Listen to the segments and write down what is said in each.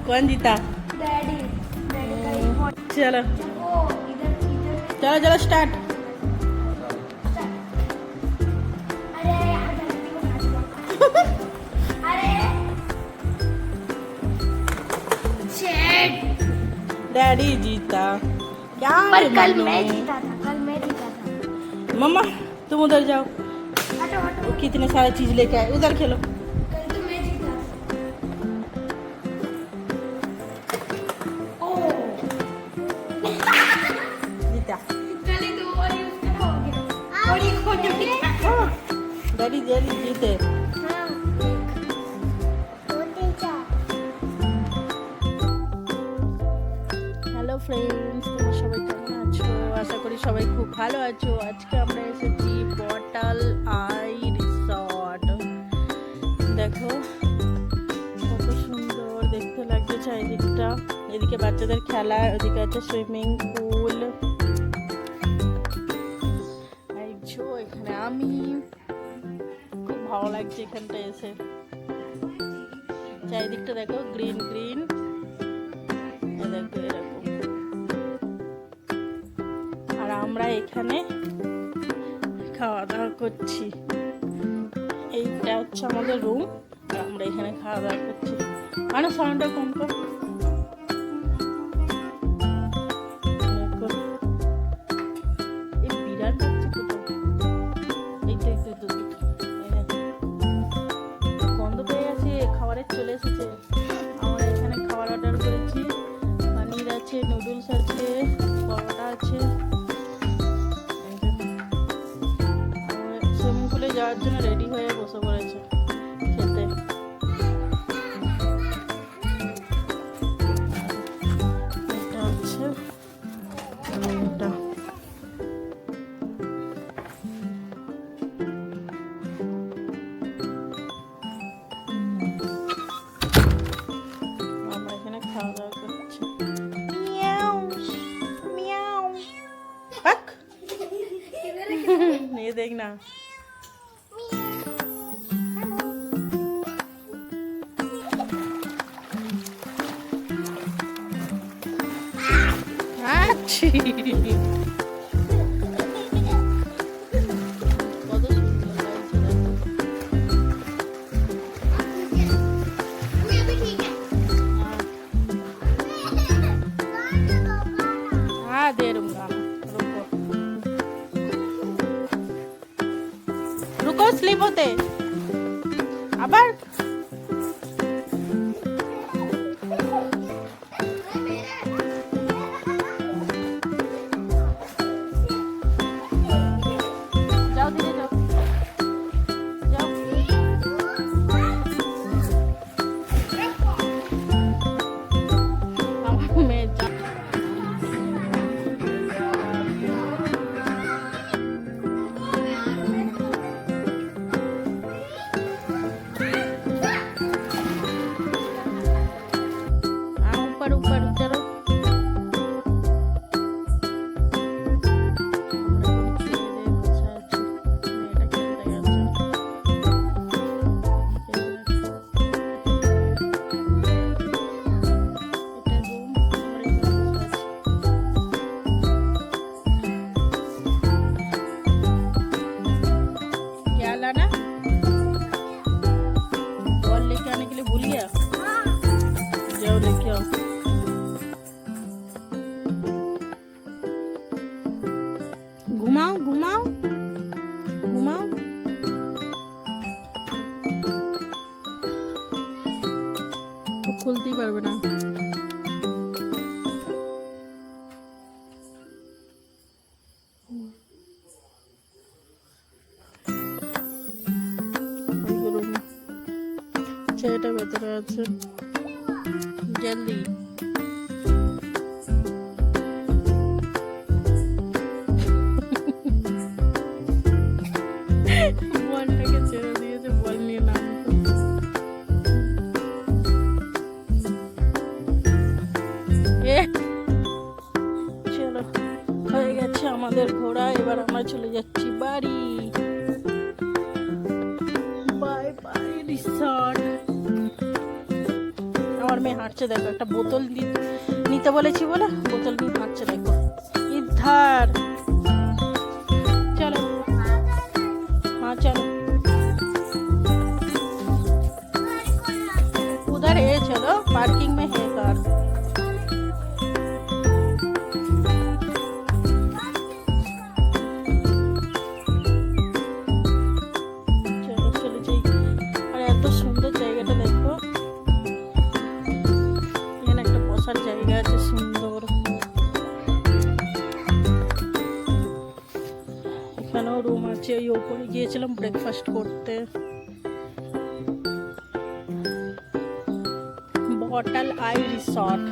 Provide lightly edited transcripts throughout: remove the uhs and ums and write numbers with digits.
कौन जीता? डैडी। चलो इधर चलो चलो स्टार्ट। अरे यार गलती बना दी। अरे शेट। डैडी जीता क्या? पर कल मम्मी? मैं जीता था, कल मैं जीता था। मम्मा तुम उधर जाओ, हटो हटो। वो कितने सारे चीज लेके आए, उधर खेलो। कल तो मैं जीता था। ओ जीता। चलिए दो और यूज करो हो गया। और एक हो गया। डैडी डैडी जीते। हाँ, दो तीन चार। হ্যালো ফ্রেন্ডস, তোমরা সবাই কেমন আছো? আশা করি সবাই খুব ভালো আছো। আজকে আমরা এসেছি বটাল আই রিসর্ট। দেখো কত সুন্দর দেখতে লাগছে চারিদিকটা। এদিকে বাচ্চাদের খেলা, ওদিকে আছে সুইমিং পুল। এই যে এখানে আমি, খুব ভালো লাগছে এখানটা এসে। চারিদিকটা দেখো গ্রিন গ্রিন, দেখো এরকম। আর আমরা এখানে খাওয়া দাওয়া করছি। এইটা হচ্ছে আমাদের রুম, আর আমরা এখানে খাওয়া দাওয়া করছি। মানে সাউন্ডটা কম কর। দেখো, এই বিড়াল হচ্ছে কোথাও। এই তো এই তো, এই তো, এই তো। গন্ধ পেয়ে গেছে, খাবারের চলে এসেছে। আমরা এখানে খাবার অর্ডার করেছি। পানির আছে, নুডলস আছে, পরোটা আছে। সুইমিং পুলে যাওয়ার জন্য রেডি হয়ে বসে পড়েছে খেতে। এটা হচ্ছে রুমটা। আমরা এখানে খাওয়া দাওয়া করছি। মিয়াও মিয়াও পাক। ये देखना। আচ্ছি কত সুন্দর লাগছে দেখো। हाँ दे दूंगा, रुको रुको, स्लिप होते আবার। যাও দিদি যাও যাও। আমার মেয়ে যা। ऊपर ऊपर चलो। क्या लाना? बॉल लेके आने के लिए भूल गया? जाओ लेके आओ। घुमाओ घुमाओ घुमाओ। তো খুলতেই পারবে না। ছেলেটা ভেতরে আছে, জলদি। বলটাকে ছেড়ে দিয়েছে, বল নিয়ে নামতো। চলো হয়ে গেছে আমাদের ঘোরা, এবার আমরা চলে যাচ্ছি বাড়ি। Bye bye. আমার মেয়ে হাঁটছে, দেখো একটা বোতল নিতে বলেছি বলে বোতল নিয়ে হাঁটছে, দেখো ইধার। চলো हाँ चलो उधर है, चलो पार्किंग में है कार। चलो चलो যাই। আর এত সুন্দর জায়গাটা দেখো, এখানে একটা বসার জায়গা আছে সুন্দর, এখানেও রুম আছে। ওই ওপরে গিয়েছিলাম ব্রেকফাস্ট করতে। बॉटल आई रिसॉर्ट।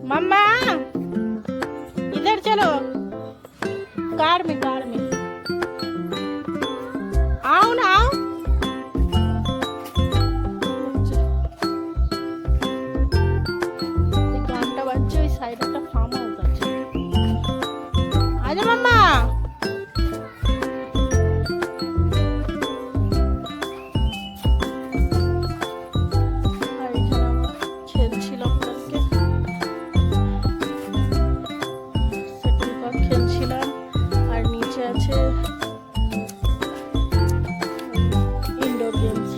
मम्मा इधर चलो, कार में आओ ना आओ। গানটা বাজছে, ওই সাইডে একটা ফার্ম হাউস আছে। আজ মাম্মা খেলছিলাম। আর নিচে আছে ইনডোর গেমস।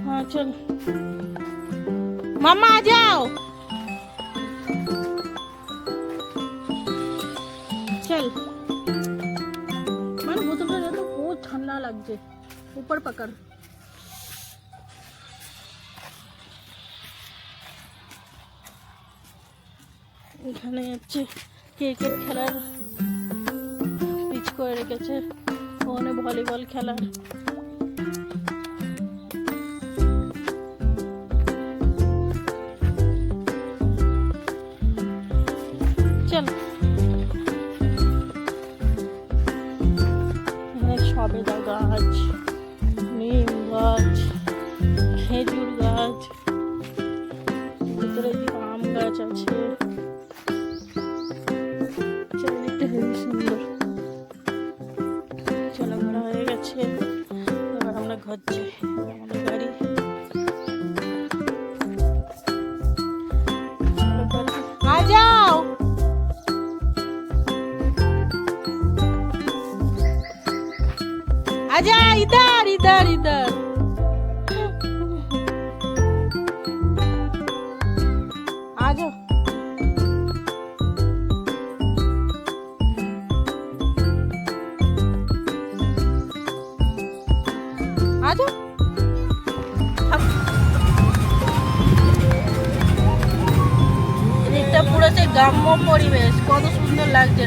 हाँ चल मामा आ जाओ, चल। মানে বোতলটা দেখো বহুত ঠান্ডা লাগছে, উপর পকড়। এখানে হচ্ছে ক্রিকেট খেলার পিচ করে রেখেছে, ওখানে ভলিবল খেলার। চল এখানে সবেদা গাছ, নিম গাছ, খেজুর গাছ, ভিতরে আম গাছ আছে। চারিদিকটা হেবি সুন্দর। চলা ঘোরা হয়ে গেছে, এবার আমরা ঘর যাই। আমাদের গাড়ি आ जाओ। आजा इधर इधर इधर। आ जाओ। आ जाओ। এটা পুরো সেই গ্রাম্য পরিবেশ, কত সুন্দর লাগছে।